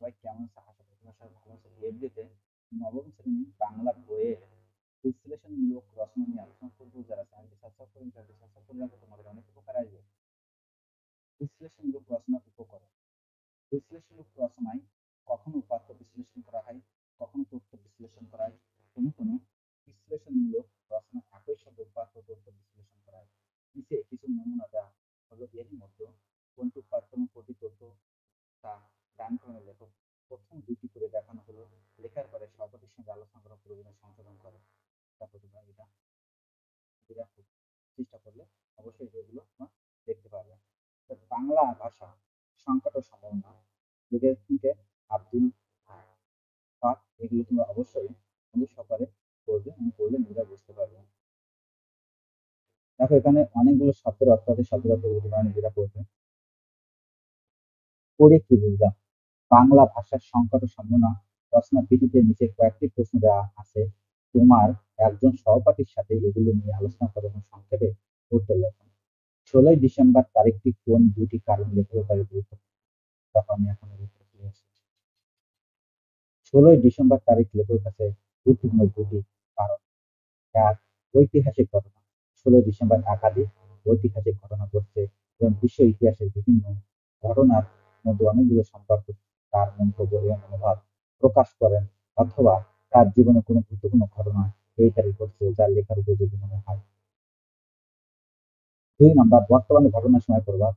সবাই কেমন আছে? আশা করি তোমরা সবাই ভালো আছো। এমনিতে নবম শ্রেণীর বাংলা বইয়ের বিশ্লেষণমূলক রচনা নিয়ে আলোচনা করবো। যারা চ্যানেলটি সাবস্ক্রাইব করেন তাদের সাবস্ক্রাইব করে রাখো, তোমাদের অনেক উপকার আসবে। বিশ্লেষণমূলক রচনার উপকরণ। বিশ্লেষণমূলক রচনায় কখনো উপাত্ত বিশ্লেষণ করা হয়, কখনো তথ্য বিশ্লেষণ করা হয়, কোনো কোনো বিশ্লেষণমূলক রচনা একই সাথে উপাত্ত তথ্য বিশ্লেষণ করা হয়। নিচে কিছু নমুনা দেওয়া হলো। এরই মধ্যে কোনটি উপাত্ত এবং কোনটি তথ্য তা ডান কর্ণের লেখক প্রথম দুটি করে দেখানো হলো। লেখার পরে সহপাঠীর সঙ্গে আলোচনা করা প্রয়োজনে সংশোধন করে। তারপর তোমরা এটা চেষ্টা করলে অবশ্যই এগুলো তোমরা দেখতে পারবে। তো বাংলা ভাষা সংকট ও সম্ভাবনা, এদের থেকে আব্দুল পাক, এগুলো তোমরা অবশ্যই বন্ধু সহকারে পড়বে এবং পড়লে নিজেরা বুঝতে পারবে। দেখো এখানে অনেকগুলো শব্দের অর্থ আছে, শব্দের অর্থ তোমরা নিজেরা পড়বে। পড়ে কি বুঝলাম? বাংলা ভাষার সংকট ও সম্ভাবনা রচনা ভিত্তিতে নিচে কয়েকটি প্রশ্ন দেওয়া আছে। তোমার একজন সহপাঠীর সাথে এগুলো নিয়ে আলোচনা করো এবং সংক্ষেপে উত্তর লেখো। 16ই ডিসেম্বর তারিখটি কোন দুটি কারণ লেখকের কাছে গুরুত্বপূর্ণ? দেখো আমি এখন এর উত্তর চলে আসছি। 16ই ডিসেম্বর তারিখ লেখকের কাছে গুরুত্বপূর্ণ দুটি কারণ। এক, ঐতিহাসিক ঘটনা। 16ই ডিসেম্বর একাধিক ঐতিহাসিক ঘটনা ঘটছে এবং বিশ্ব ইতিহাসের বিভিন্ন ঘটনার মধ্যে অনেকগুলো সম্পর্ক তার মন্তব্য এবং মনোভাব প্রকাশ করেন, অথবা তার জীবনে কোনো গুরুত্বপূর্ণ ঘটনা এই তারিখ ঘটছে যা লেখার উপযোগী মনে হয়। 2 নম্বর, বর্তমানে ঘটনার সময় প্রভাব।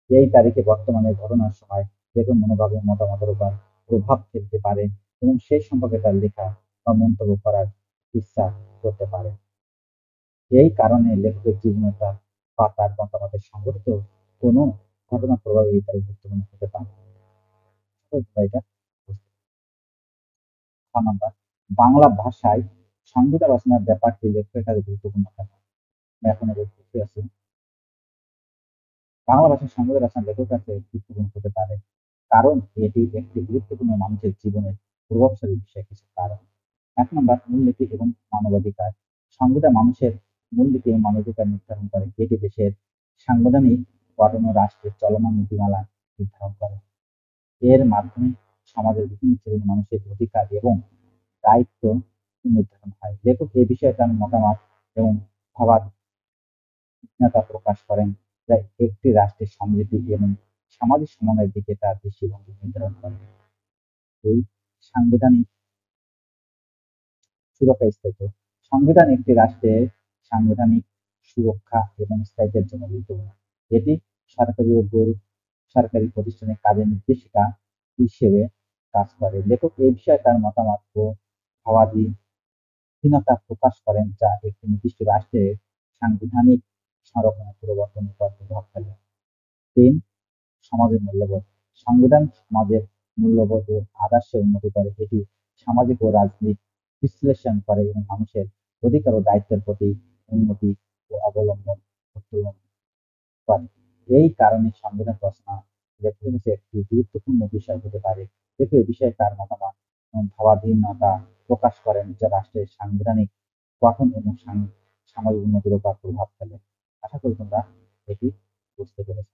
এই তারিখে বর্তমানে ঘটনার সময় লেখক মনোভাব এবং মতামতের উপর প্রভাব ফেলতে পারে এবং সেই সম্পর্কে তার লেখা বা মন্তব্য করার ইচ্ছা করতে পারে। এই কারণে লেখকের জীবনে বা তার মতামতের সংঘটিত কোনো ঘটনার প্রভাবে এই তারিখ গুরুত্বপূর্ণ হতে পারে। তো তোমরা এটা বুঝতে পারবে। 4 নম্বর, বাংলা ভাষায় সংবিধান রচনার ব্যাপারটি লেখকের কাছে গুরুত্বপূর্ণ কেন? আমি এখন এর উত্তরটি আছে। বাংলা ভাষার সংবিধান রচনা লেখকের কাছে গুরুত্বপূর্ণ হতে পারে কারণ এটি একটি গুরুত্বপূর্ণ মানুষের জীবনের প্রভাবশালী বিষয়। কিছু কারণ। 1 নম্বর, মূলনীতি এবং মানবাধিকার। সংবিধান মানুষের মূলনীতি এবং মানবাধিকার নির্ধারণ করে। এটি দেশের সাংবিধানিক গঠন ও রাষ্ট্রের চলমান নীতিমালা নির্ধারণ করে। এর মাধ্যমে সমাজের বিভিন্ন শ্রেণীর মানুষের অধিকার এবং দায়িত্ব নির্ধারণ হয়। লেখক এ বিষয়ে তার মতামত এবং ভাবাত্মকতা প্রকাশ করেন, যা একটি রাষ্ট্রের সমৃদ্ধি এবং সামাজিক সমন্বয়ের দিকে তার দৃষ্টিভঙ্গি নির্ধারণ করে। 2, সাংবিধানিক সুরক্ষা স্থায়িত্ব। সংবিধান একটি রাষ্ট্রের সাংবিধানিক সুরক্ষা এবং স্থায়িত্বের জন্য গুরুত্বপূর্ণ। এটি সরকারি ও সরকারি প্রতিষ্ঠানের কাজের নির্দেশিকা হিসেবে কাজ করে। লেখক এই বিষয়ে তার মতামত ও ভাবাধীনতা প্রকাশ করেন, যা একটি নির্দিষ্ট রাষ্ট্রের সাংবিধানিক সংরক্ষণের পরিবর্তনের উপর প্রভাব ফেলে। 3, সমাজের মূল্যবোধ। সংবিধান সমাজের মূল্যবোধ ও আদর্শে উন্নতি করে। এটি সামাজিক ও রাজনৈতিক বিশ্লেষণ করে এবং মানুষের অধিকার ও দায়িত্বের প্রতি উন্নতি ও অবলম্বন উত্তোলন করে। এই কারণে সংবিধান রচনা লেখকের কাছে একটি গুরুত্বপূর্ণ বিষয় হতে পারে। লেখক এই বিষয়ে তার মতামত এবং ভাবাধীনতা প্রকাশ করেন, যা রাষ্ট্রের সাংবিধানিক গঠন এবং সামাজিক উন্নতির উপর প্রভাব ফেলে। আশা করি তোমরা এটি বুঝতে পেরেছ।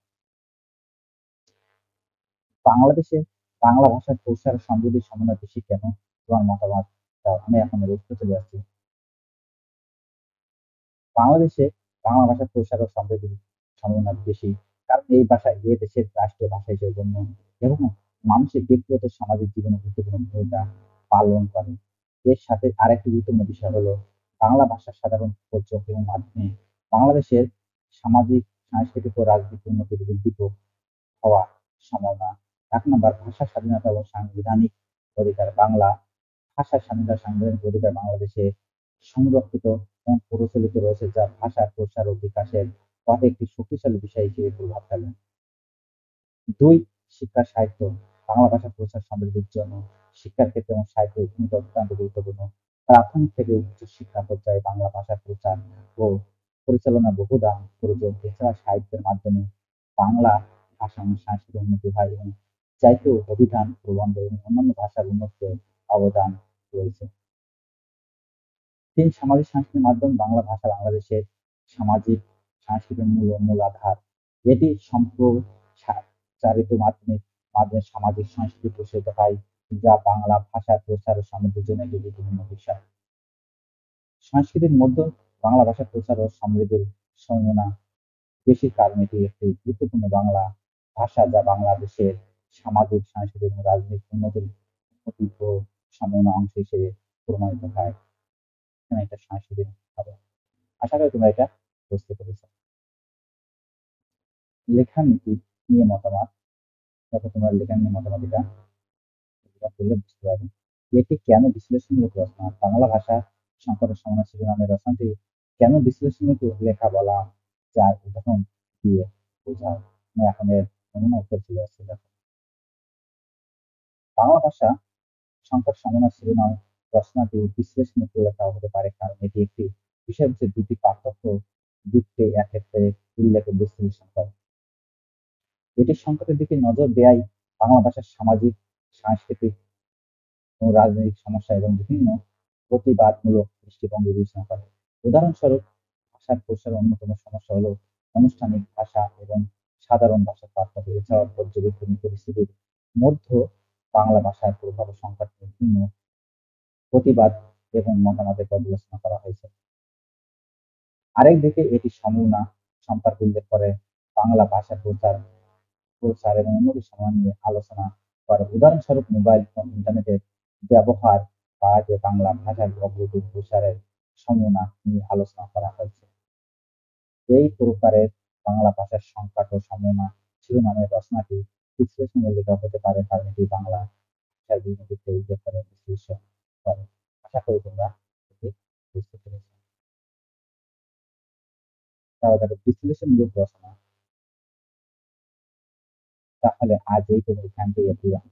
বাংলাদেশে বাংলা ভাষার প্রসার ও সমৃদ্ধির সম্ভাবনা বেশি কেন? তোমার মতামত দাও। আমি এখন এর উত্তরে চলে যাচ্ছি। বাংলাদেশে বাংলা ভাষার প্রসার ও সমৃদ্ধির সম্ভাবনা বেশি কারণ এই ভাষা এ দেশের রাষ্ট্রীয় ভাষা হিসেবে গণ্য এবং মানুষের ব্যক্তিগত সামাজিক জীবনে গুরুত্বপূর্ণ ভূমিকা পালন করে। এর সাথে আরেকটি গুরুত্বপূর্ণ বিষয় হলো বাংলা ভাষার সাধারণ প্রচলন এবং মাধ্যমে বাংলাদেশের সামাজিক, সাংস্কৃতিক ও রাজনৈতিক উন্নতির উদ্দীপক হওয়ার সম্ভাবনা। 1 নম্বর, ভাষার স্বাধীনতা ও সাংবিধানিক অধিকার। বাংলা ভাষার স্বাধীনতা ও সাংবিধানিক অধিকার বাংলাদেশে সংরক্ষিত এবং প্রচলিত রয়েছে, যা ভাষার প্রসার ও বিকাশের পথে একটি শক্তিশালী বিষয় হিসেবে প্রভাব ফেলে। 2, শিক্ষা সাহিত্য। বাংলা ভাষার প্রচার সমৃদ্ধির জন্য শিক্ষার ক্ষেত্রে এবং সাহিত্যের ভূমিকা অত্যন্ত গুরুত্বপূর্ণ। প্রাথমিক থেকে উচ্চ শিক্ষা পর্যায়ে বাংলা ভাষার প্রচার ও পরিচালনা বহুদা প্রয়োজন। এছাড়া সাহিত্যের মাধ্যমে বাংলা ভাষা এবং সাংস্কৃতিক উন্নতি হয় এবং জাতীয় অভিধান, প্রবন্ধ এবং অন্যান্য ভাষার উন্নতিতে অবদান রয়েছে। 3, সামাজিক সাংস্কৃতিক মাধ্যম। বাংলা ভাষা বাংলাদেশের সামাজিক সাংস্কৃতিক মূল ও মূল আধার। এটি সম্প্রসারিত মাধ্যমে মাধ্যমে সামাজিক সংস্কৃতি প্রসারিত হয়, যা বাংলা ভাষার প্রচার ও সমৃদ্ধির জন্য একটি গুরুত্বপূর্ণ বিষয়। সংস্কৃতির মধ্যে বাংলা ভাষার প্রচার ও সমৃদ্ধির সম্ভাবনা বেশি, কারণ এটি একটি গুরুত্বপূর্ণ বাংলা ভাষা যা বাংলাদেশের সামাজিক, সাংস্কৃতিক এবং রাজনৈতিক উন্নতি ও সম্ভাবনার অংশ হিসেবে প্রমাণিত হয়। এখানে একটা সাংস্কৃতিক হবে। আশা করি তোমরা এটা বুঝতে পেরেছ। লেখানীতি নিয়ে মতামত। দেখো তোমরা লেখা নিয়ে মতামত এটা পড়লে বুঝতে পারবে। এটি কেন বিশ্লেষণমূলক রচনা? বাংলা ভাষা সংকটের সমাধান শিরোনামের রচনাটি কেন বিশ্লেষণমূলক লেখা বলা যায়, উদাহরণ দিয়ে বোঝাও। আমি এখন এর নমুনা উত্তর চলে আসছে। দেখো, বাংলা ভাষা সংকট সমাধান শিরোনাম রচনাটি বিশ্লেষণমূলক লেখা হতে পারে, কারণ এটি একটি বিষয়বস্তুর দুটি পার্থক্য দিককে একক্ষেত্রে উল্লেখ ও বিশ্লেষণ করে। এটি সংকটের দিকে নজর দেয় বাংলা ভাষার সামাজিক, সাংস্কৃতিক ও রাজনৈতিক সমস্যা এবং বিভিন্ন প্রতিবাদমূলক দৃষ্টিভঙ্গি বিবেচনা করে। উদাহরণস্বরূপ, ভাষার প্রসারের অন্যতম সমস্যা হলো আনুষ্ঠানিক ভাষা এবং সাধারণ ভাষার পার্থক্য। এছাড়াও পর্যবেক্ষণ পরিস্থিতির মধ্যে বাংলা ভাষার প্রভাব ও সংকট নিয়ে বিভিন্ন প্রতিবাদ এবং মতামতের পর্যালোচনা করা হয়েছে। আরেকদিকে এটি সম্ভাবনা সম্পর্কে উল্লেখ করে বাংলা ভাষার প্রচার এবং উন্নতির সম্ভাবনা নিয়ে আলোচনা করে। উদাহরণস্বরূপ, মোবাইল ফোন, ইন্টারনেটের ব্যবহার বাড়াতে বাংলা ভাষার অগ্রগতি প্রসারের সম্ভাবনা নিয়ে আলোচনা করা হয়েছে। এই প্রকারের বাংলা ভাষার সংকট ও সম্ভাবনা শিরোনামের রচনাটি বিশ্লেষণমূলক লেখা হতে পারে, কারণ এটি বাংলা ভাষার বিভিন্ন দিককে উল্লেখ করে বিশ্লেষণ করে। আশা করি তোমরা এটি বুঝতে পেরেছ। তাহলে দেখো, বিশ্লেষণমূলক রচনা। তাহলে আজ এই পর্যন্ত। Thank you everyone.